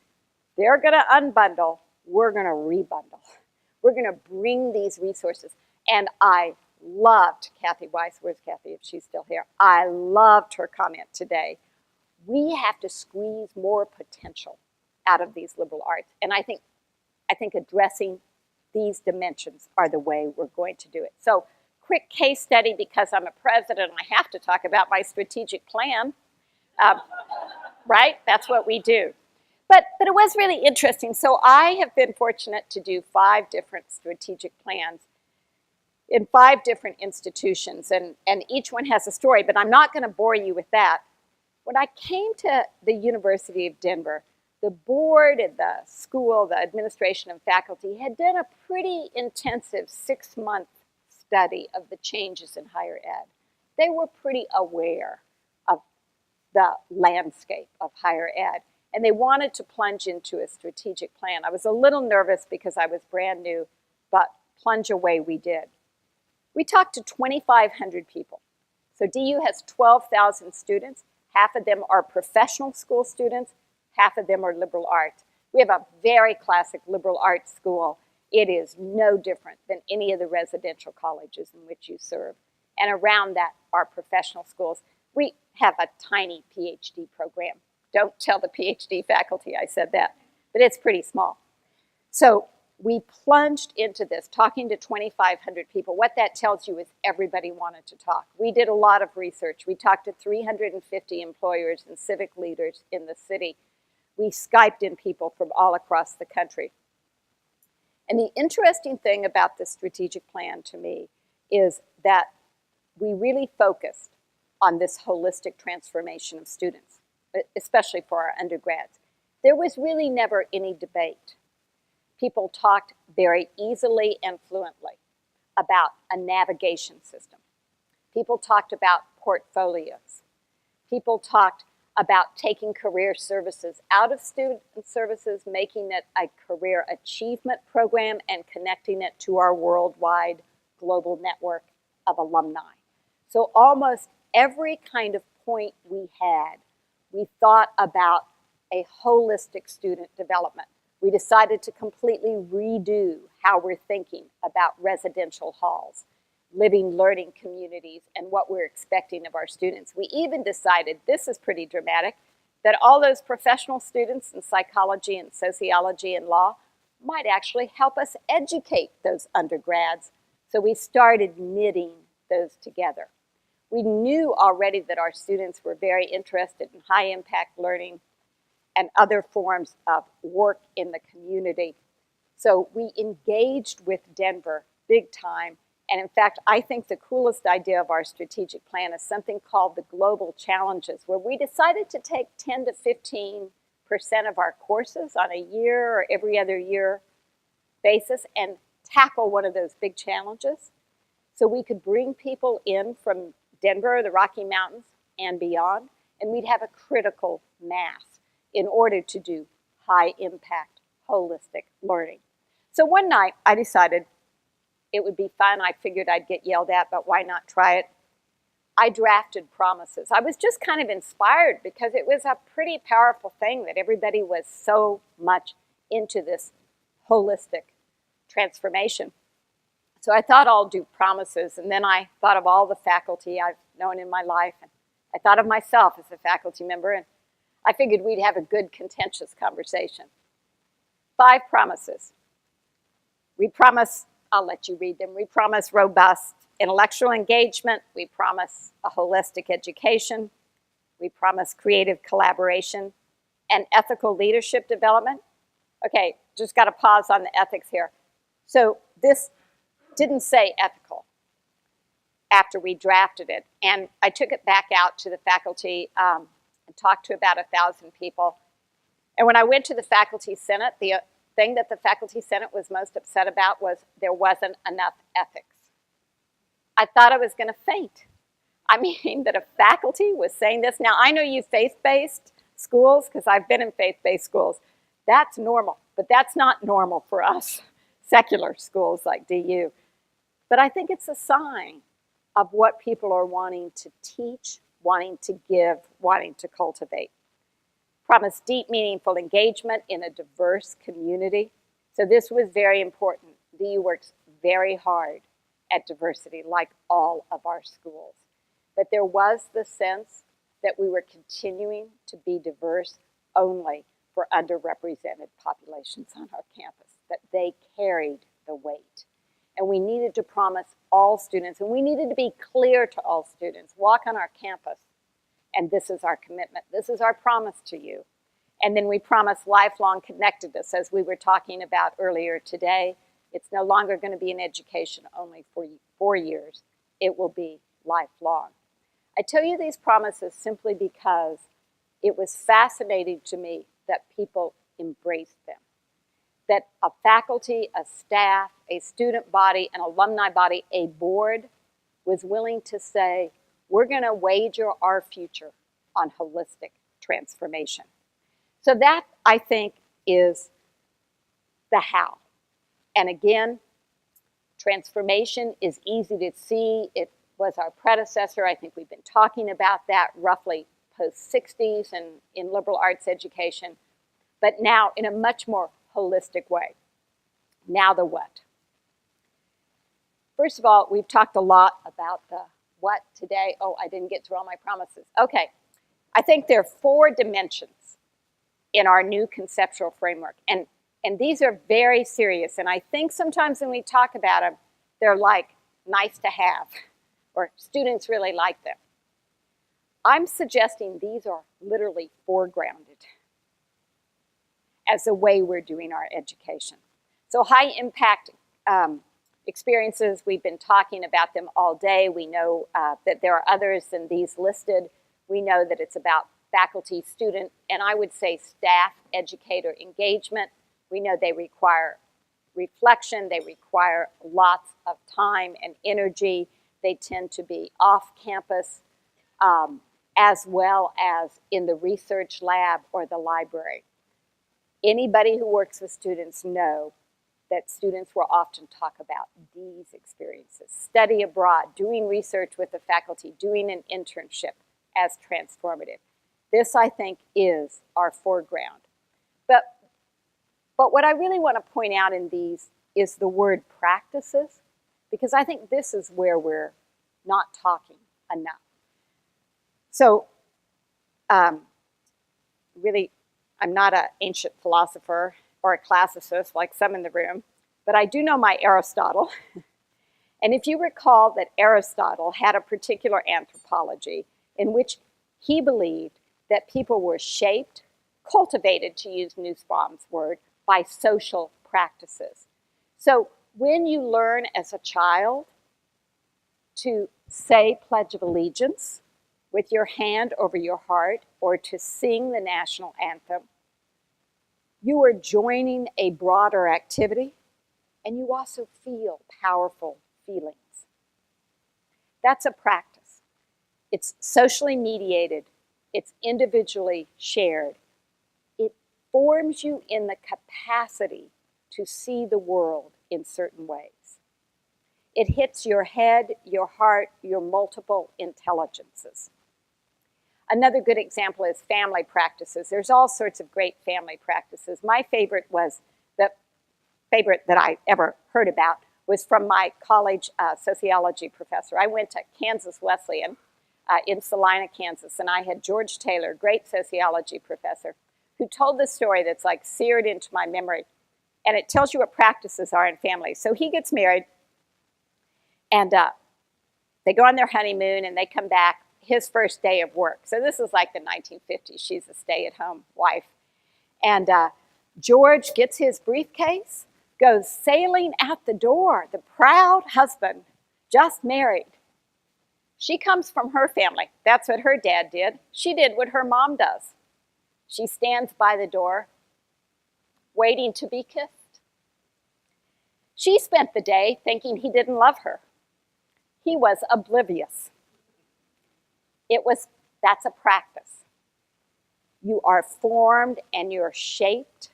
They're going to unbundle, we're going to rebundle. We're going to bring these resources. And I loved Kathy Weiss. Where's Kathy if she's still here? I loved her comment today. We have to squeeze more potential out of these liberal arts. And I think addressing these dimensions are the way we're going to do it. So, quick case study, because I'm a president and I have to talk about my strategic plan. Right? That's what we do. But it was really interesting. So I have been fortunate to do 5 different strategic plans in 5 different institutions, and each one has a story, but I'm not going to bore you with that. When I came to the University of Denver, the board and the school, the administration and faculty had done a pretty intensive 6-month study of the changes in higher ed. They were pretty aware of the landscape of higher ed, and they wanted to plunge into a strategic plan. I was a little nervous because I was brand new, but plunge away we did. We talked to 2,500 people. So DU has 12,000 students. Half of them are professional school students. Half of them are liberal arts. We have a very classic liberal arts school. It is no different than any of the residential colleges in which you serve. And around that are professional schools. We have a tiny PhD program. Don't tell the PhD faculty I said that, but it's pretty small. So we plunged into this, talking to 2,500 people. What that tells you is everybody wanted to talk. We did a lot of research. We talked to 350 employers and civic leaders in the city. We Skyped in people from all across the country. And the interesting thing about this strategic plan to me is that we really focused on this holistic transformation of students, especially for our undergrads. There was really never any debate. People talked very easily and fluently about a navigation system. People talked about portfolios. People talked about taking career services out of student services, making it a career achievement program, and connecting it to our worldwide global network of alumni. So almost every kind of point we had, we thought about a holistic student development. We decided to completely redo how we're thinking about residential halls, living learning communities, and what we're expecting of our students. We even decided, this is pretty dramatic, that all those professional students in psychology and sociology and law might actually help us educate those undergrads. So we started knitting those together. We knew already that our students were very interested in high impact learning and other forms of work in the community. So we engaged with Denver big time. And in fact, I think the coolest idea of our strategic plan is something called the Global Challenges, where we decided to take 10 to 15% of our courses on a year or every other year basis and tackle one of those big challenges. So we could bring people in from Denver, the Rocky Mountains, and beyond, and we'd have a critical mass in order to do high-impact, holistic learning. So one night, I decided it would be fun. I figured I'd get yelled at, but why not try it? I drafted promises. I was just kind of inspired because it was a pretty powerful thing that everybody was so much into this holistic transformation. So I thought I'll do promises, and then I thought of all the faculty I've known in my life, and I thought of myself as a faculty member, and I figured we'd have a good, contentious conversation. 5 promises. We promise, I'll let you read them. We promise robust intellectual engagement. We promise a holistic education. We promise creative collaboration and ethical leadership development. Okay, just got to pause on the ethics here. So this didn't say ethical after we drafted it. And I took it back out to the faculty and talked to about 1,000 people. And when I went to the faculty senate, the thing that the faculty senate was most upset about was there wasn't enough ethics. I thought I was going to faint. I mean, that a faculty was saying this. Now, I know you faith-based schools, because I've been in faith-based schools. That's normal, but that's not normal for us secular schools like DU. But I think it's a sign of what people are wanting to teach, wanting to give, wanting to cultivate. Promise deep, meaningful engagement in a diverse community. So this was very important. DU works very hard at diversity, like all of our schools. But there was the sense that we were continuing to be diverse only for underrepresented populations on our campus, that they carried the weight. And we needed to promise all students, and we needed to be clear to all students, walk on our campus, and this is our commitment. This is our promise to you. And then we promise lifelong connectedness, as we were talking about earlier today. It's no longer going to be an education only for 4 years. It will be lifelong. I tell you these promises simply because it was fascinating to me that people embraced them. That a faculty, a staff, a student body, an alumni body, a board was willing to say, we're going to wager our future on holistic transformation. So that, I think, is the how. And again, transformation is easy to see. It was our predecessor. I think we've been talking about that roughly post-60s and in liberal arts education, but now in a much more holistic way. Now the what? First of all, we've talked a lot about the what today. Oh, I didn't get through all my promises. Okay, I think there are 4 dimensions in our new conceptual framework, and these are very serious, and I think sometimes when we talk about them, they're like nice to have, or students really like them. I'm suggesting these are literally foregrounded as the way we're doing our education. So high impact experiences, we've been talking about them all day. We know that there are others than these listed. We know that it's about faculty, student, and I would say staff, educator engagement. We know they require reflection, they require lots of time and energy. They tend to be off campus, as well as in the research lab or the library. Anybody who works with students know that students will often talk about these experiences. Study abroad, doing research with the faculty, doing an internship as transformative. This, I think, is our foreground. But what I really want to point out in these is the word practices, because I think this is where we're not talking enough. So, really, I'm not an ancient philosopher or a classicist like some in the room, but I do know my Aristotle. And if you recall that Aristotle had a particular anthropology in which he believed that people were shaped, cultivated, to use Nussbaum's word, by social practices. So when you learn as a child to say Pledge of Allegiance with your hand over your heart, or to sing the national anthem, you are joining a broader activity, and you also feel powerful feelings. That's a practice. It's socially mediated. It's individually shared. It forms you in the capacity to see the world in certain ways. It hits your head, your heart, your multiple intelligences. Another good example is family practices. There's all sorts of great family practices. My favorite was, the favorite that I ever heard about was from my college sociology professor. I went to Kansas Wesleyan in Salina, Kansas, and I had George Taylor, great sociology professor, who told this story that's like seared into my memory. And it tells you what practices are in families. So he gets married, and they go on their honeymoon, and they come back his first day of work. So this is like the 1950s. She's a stay-at-home wife. And George gets his briefcase, goes sailing out the door, the proud husband, just married. She comes from her family. That's what her dad did. She did what her mom does. She stands by the door, waiting to be kissed. She spent the day thinking he didn't love her. He was oblivious. That's a practice. You are formed and you're shaped.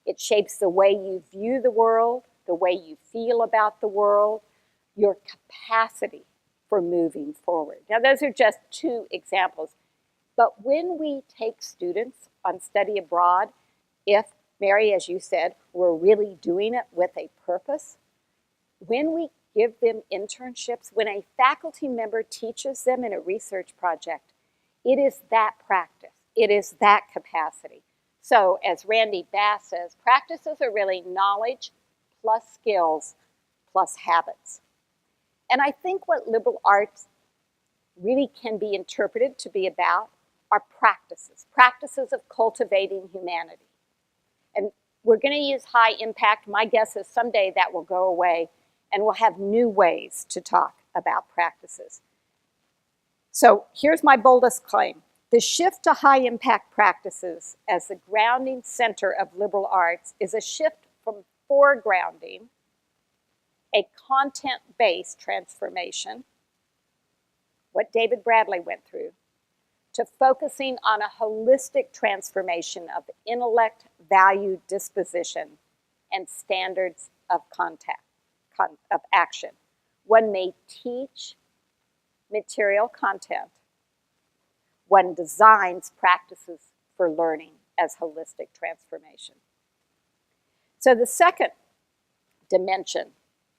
It shapes the way you view the world, the way you feel about the world, your capacity for moving forward. Now, those are just two examples. But when we take students on study abroad, if, Mary, as you said, we're really doing it with a purpose, when we give them internships, when a faculty member teaches them in a research project, it is that practice. It is that capacity. So as Randy Bass says, practices are really knowledge plus skills plus habits. And I think what liberal arts really can be interpreted to be about are practices, practices of cultivating humanity. And we're going to use high impact. My guess is someday that will go away and we'll have new ways to talk about practices. So here's my boldest claim. The shift to high impact practices as the grounding center of liberal arts is a shift from foregrounding a content-based transformation, what David Bradley went through, to focusing on a holistic transformation of intellect, value, disposition, and standards of action. One may teach material content. One designs practices for learning as holistic transformation. So the second dimension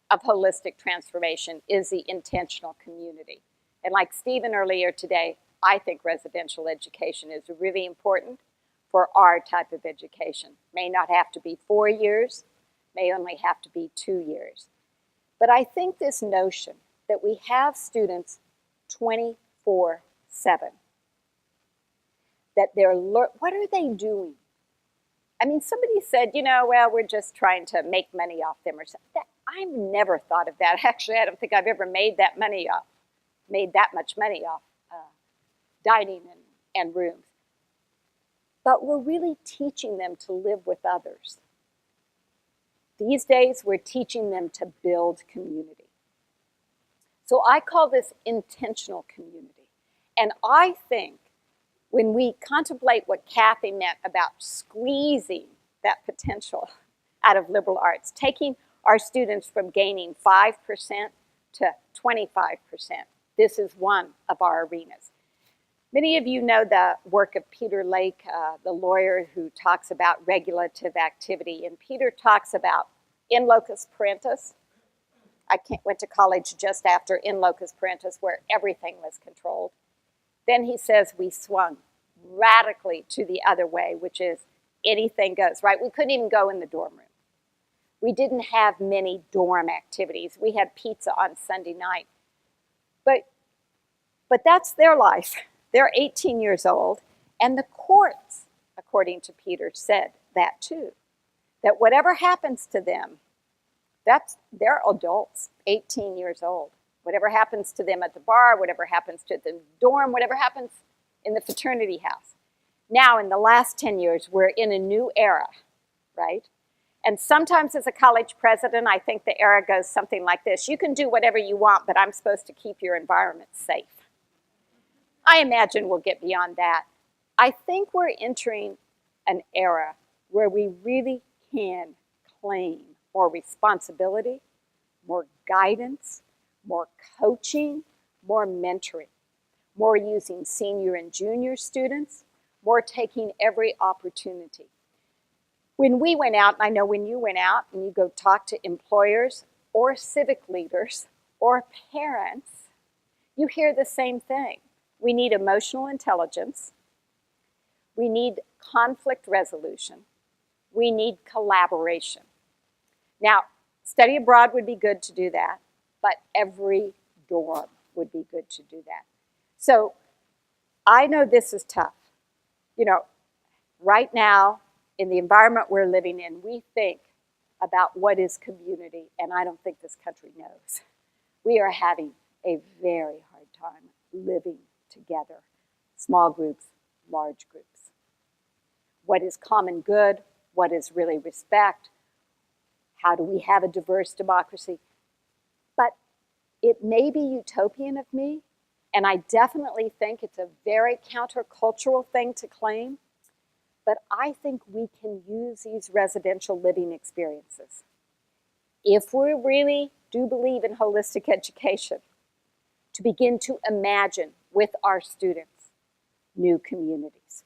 of holistic transformation is the intentional community. And like Stephen earlier today, I think residential education is really important for our type of education. May not have to be 4 years, may only have to be 2 years. But I think this notion that we have students 24/7, that what are they doing? I mean, somebody said, well, we're just trying to make money off them or something. I've never thought of that. Actually, I don't think I've ever made that much money off dining and rooms. But we're really teaching them to live with others. These days, we're teaching them to build community. So I call this intentional community. And I think when we contemplate what Kathy meant about squeezing that potential out of liberal arts, taking our students from gaining 5% to 25%, this is one of our arenas. Many of you know the work of Peter Lake, the lawyer who talks about regulative activity. And Peter talks about in locus parentis. I went to college just after in locus parentis, where everything was controlled. Then he says we swung radically to the other way, which is anything goes, right? We couldn't even go in the dorm room. We didn't have many dorm activities. We had pizza on Sunday night. But that's their life. They're 18 years old, and the courts, according to Peter, said that too, that whatever happens to them, they're adults, 18 years old. Whatever happens to them at the bar, whatever happens to the dorm, whatever happens in the fraternity house. Now, in the last 10 years, we're in a new era, right? And sometimes as a college president, I think the era goes something like this. You can do whatever you want, but I'm supposed to keep your environment safe. I imagine we'll get beyond that. I think we're entering an era where we really can claim more responsibility, more guidance, more coaching, more mentoring, more using senior and junior students, more taking every opportunity. When we went out, and I know when you went out and you go talk to employers or civic leaders or parents, you hear the same thing. We need emotional intelligence. We need conflict resolution. We need collaboration. Now, study abroad would be good to do that, but every dorm would be good to do that. So I know this is tough. Right now, in the environment we're living in, we think about what is community, and I don't think this country knows. We are having a very hard time living together, small groups, large groups. What is common good? What is really respect? How do we have a diverse democracy? But it may be utopian of me, And I definitely think it's a very countercultural thing to claim, but I think we can use these residential living experiences, if we really do believe in holistic education, to begin to imagine with our students new communities.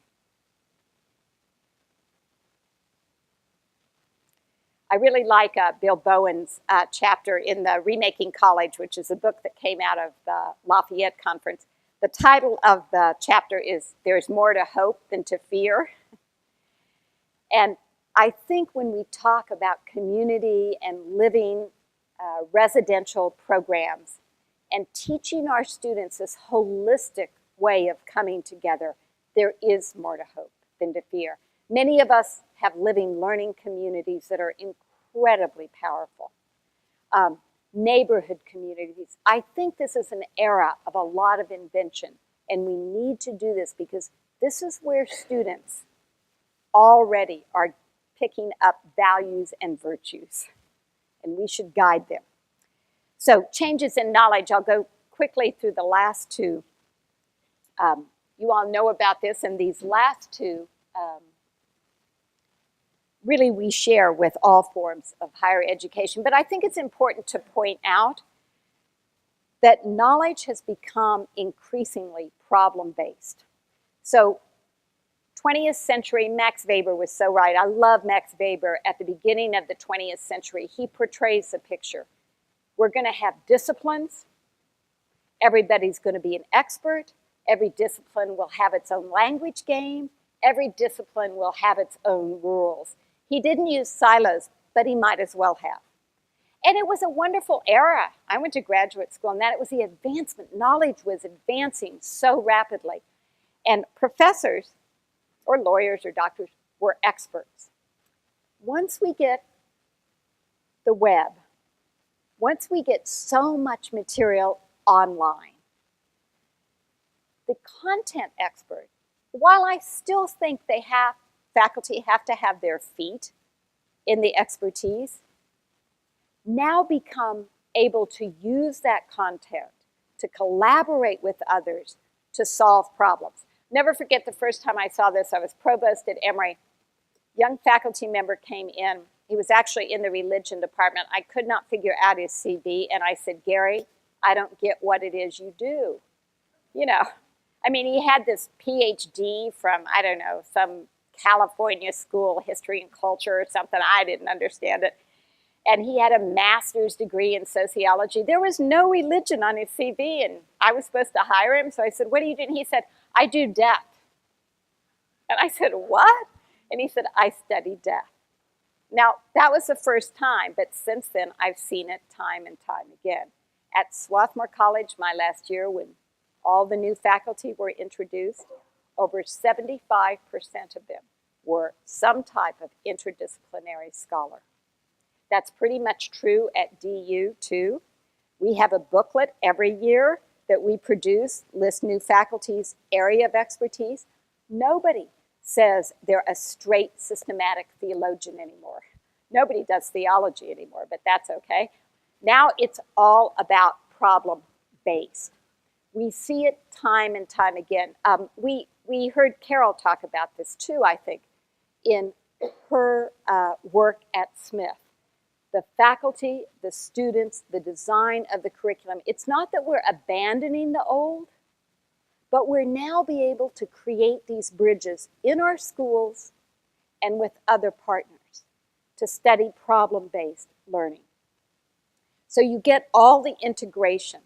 I really like Bill Bowen's chapter in the Remaking College, which is a book that came out of the Lafayette Conference. The title of the chapter is "There's More to Hope Than to Fear." And I think when we talk about community and living residential programs and teaching our students this holistic way of coming together, there is more to hope than to fear. Many of us have living learning communities that are incredibly powerful. Neighborhood communities. I think this is an era of a lot of invention, and we need to do this because this is where students already are picking up values and virtues, and we should guide them. So changes in knowledge, I'll go quickly through the last two. You all know about this, and these last two really we share with all forms of higher education. But I think it's important to point out that knowledge has become increasingly problem-based. So 20th century, Max Weber was so right. I love Max Weber. At the beginning of the 20th century, he portrays a picture. We're going to have disciplines. Everybody's going to be an expert. Every discipline will have its own language game. Every discipline will have its own rules. He didn't use silos, but he might as well have. And it was a wonderful era. I went to graduate school, and that it was the advancement. Knowledge was advancing so rapidly. And professors, or lawyers or doctors, were experts. Once we get the web, once we get so much material online, the content expert, while I still think faculty have to have their feet in the expertise, now become able to use that content to collaborate with others to solve problems. Never forget the first time I saw this. I was provost at Emory. Young faculty member came in. He was actually in the religion department. I could not figure out his CV, and I said, "Gary, I don't get what it is you do." You know, I mean, he had this PhD from, I don't know, some California school, history and culture or something. I didn't understand it. And he had a master's degree in sociology. There was no religion on his CV, and I was supposed to hire him. So I said, "What do you do?" And he said, "I do death." And I said, "What?" And he said, "I study death." Now, that was the first time, but since then, I've seen it time and time again. At Swarthmore College, my last year, when all the new faculty were introduced, over 75% of them were some type of interdisciplinary scholar. That's pretty much true at DU, too. We have a booklet every year that we produce, lists new faculty's area of expertise. Nobody says they're a straight systematic theologian anymore. Nobody does theology anymore, but that's okay. Now it's all about problem-based. We see it time and time again. We heard Carol talk about this too, I think, in her work at Smith. The faculty, the students, the design of the curriculum. It's not that we're abandoning the old, but we're now be able to create these bridges in our schools and with other partners to study problem-based learning. So you get all the integration.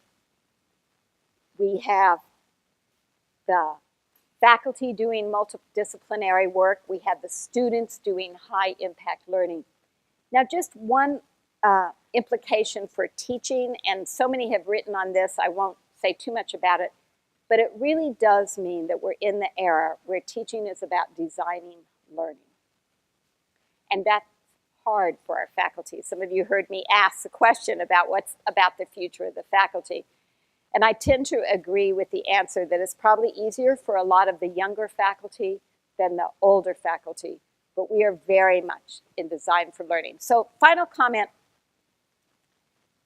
We have the faculty doing multidisciplinary work. We have the students doing high-impact learning. Now, just one implication for teaching, and so many have written on this, I won't say too much about it, but it really does mean that we're in the era where teaching is about designing learning. And that's hard for our faculty. Some of you heard me ask the question about what's about the future of the faculty. And I tend to agree with the answer that it's probably easier for a lot of the younger faculty than the older faculty, but we are very much in design for learning. So final comment,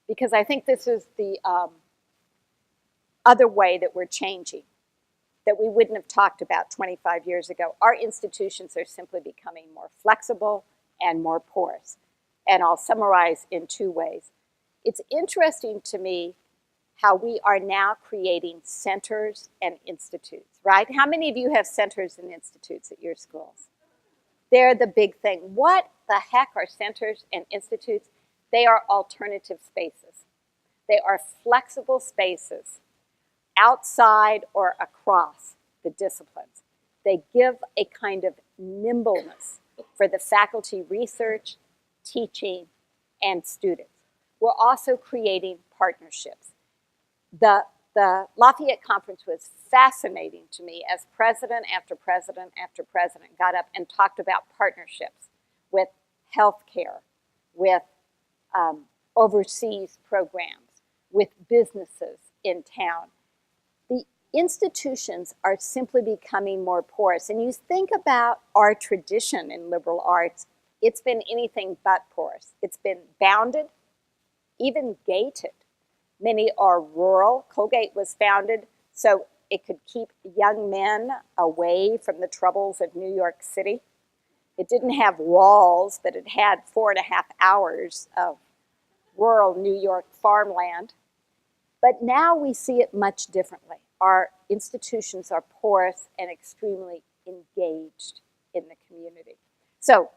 because I think this is the other way that we're changing that we wouldn't have talked about 25 years ago. Our institutions are simply becoming more flexible and more porous. And I'll summarize in 2 ways. It's interesting to me how we are now creating centers and institutes, right? How many of you have centers and institutes at your schools? They're the big thing. What the heck are centers and institutes? They are alternative spaces. They are flexible spaces outside or across the disciplines. They give a kind of nimbleness for the faculty research, teaching, and students. We're also creating partnerships. The Lafayette Conference was fascinating to me as president after president after president got up and talked about partnerships with healthcare, with overseas programs, with businesses in town. The institutions are simply becoming more porous. And you think about our tradition in liberal arts, it's been anything but porous. It's been bounded, even gated. Many are rural. Colgate was founded so it could keep young men away from the troubles of New York City. It didn't have walls, but it had 4.5 hours of rural New York farmland. But now we see it much differently. Our institutions are porous and extremely engaged in the community. So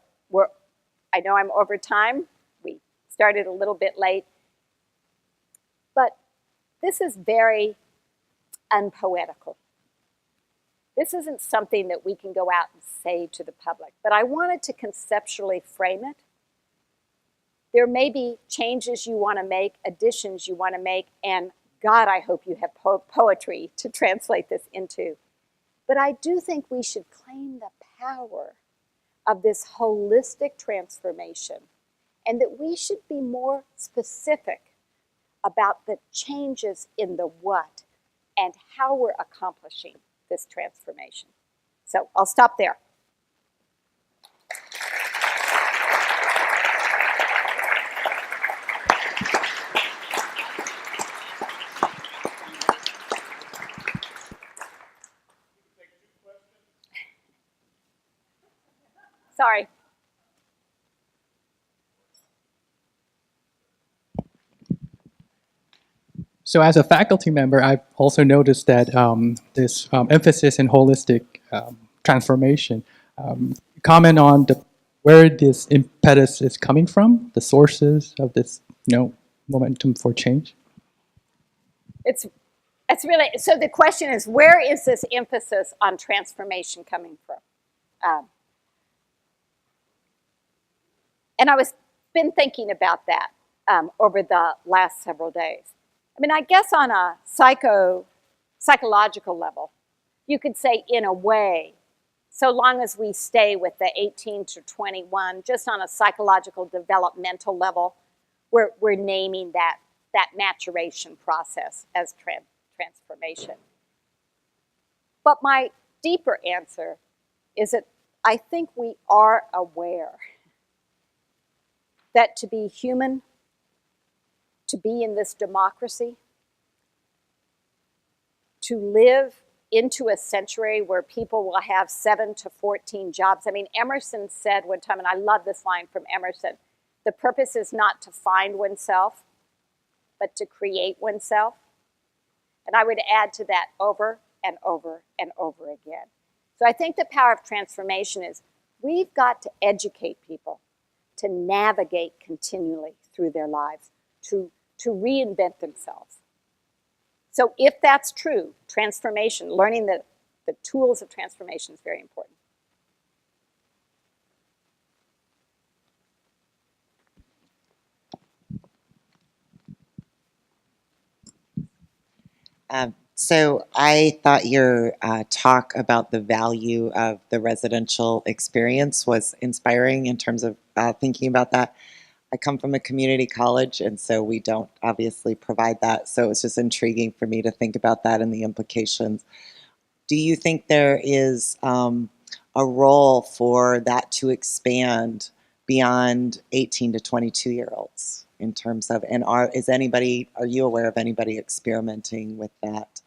I know I'm over time. We started a little bit late. But this is very unpoetical. This isn't something that we can go out and say to the public, but I wanted to conceptually frame it. There may be changes you want to make, additions you want to make, and God, I hope you have poetry to translate this into. But I do think we should claim the power of this holistic transformation and that we should be more specific about the changes in the what and how we're accomplishing this transformation. So I'll stop there. Sorry. So as a faculty member, I've also noticed that this emphasis in holistic transformation. Comment on where this impetus is coming from, the sources of this momentum for change? It's really, so the question is, where is this emphasis on transformation coming from? And I was been thinking about that over the last several days. I mean, I guess on a psychological level, you could say in a way, so long as we stay with the 18 to 21, just on a psychological developmental level, we're naming that maturation process as transformation. But my deeper answer is that I think we are aware that to be human, to be in this democracy, to live into a century where people will have 7 to 14 jobs. I mean, Emerson said one time, and I love this line from Emerson, the purpose is not to find oneself, but to create oneself. And I would add to that over and over and over again. So I think the power of transformation is we've got to educate people to navigate continually through their lives, to reinvent themselves. So if that's true, transformation, learning the tools of transformation is very important. So I thought your talk about the value of the residential experience was inspiring in terms of thinking about that. I come from a community college, and so we don't obviously provide that. So it's just intriguing for me to think about that and the implications. Do you think there is a role for that to expand beyond 18 to 22-year-olds? in terms of, and are you aware of anybody experimenting with that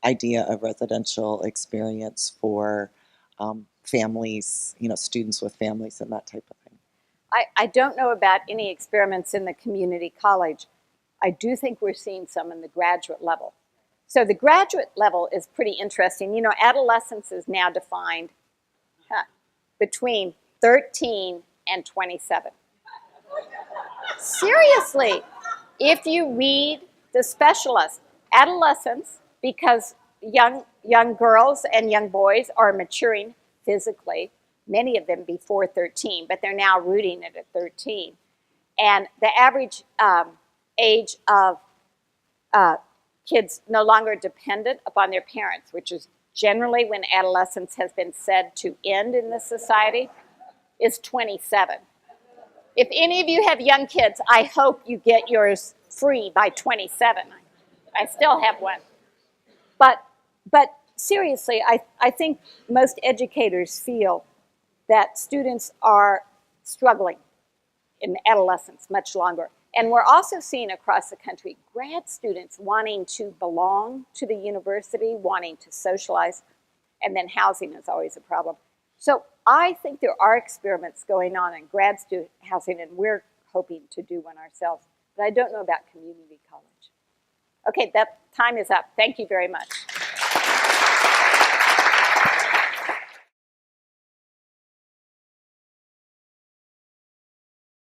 idea of residential experience for families, students with families and that type of thing? I don't know about any experiments in the community college. I do think we're seeing some in the graduate level. So the graduate level is pretty interesting. Adolescence is now defined between 13 and 27. Seriously, if you read the specialists, adolescence, because young girls and young boys are maturing physically, many of them before 13, but they're now rooting it at 13. And the average age of kids no longer dependent upon their parents, which is generally when adolescence has been said to end in this society, is 27. If any of you have young kids, I hope you get yours free by 27. I still have one. But seriously, I think most educators feel that students are struggling in adolescence much longer. And we're also seeing across the country grad students wanting to belong to the university, wanting to socialize, and then housing is always a problem. So I think there are experiments going on in grad student housing, and we're hoping to do one ourselves. But I don't know about community college. Okay, that time is up. Thank you very much.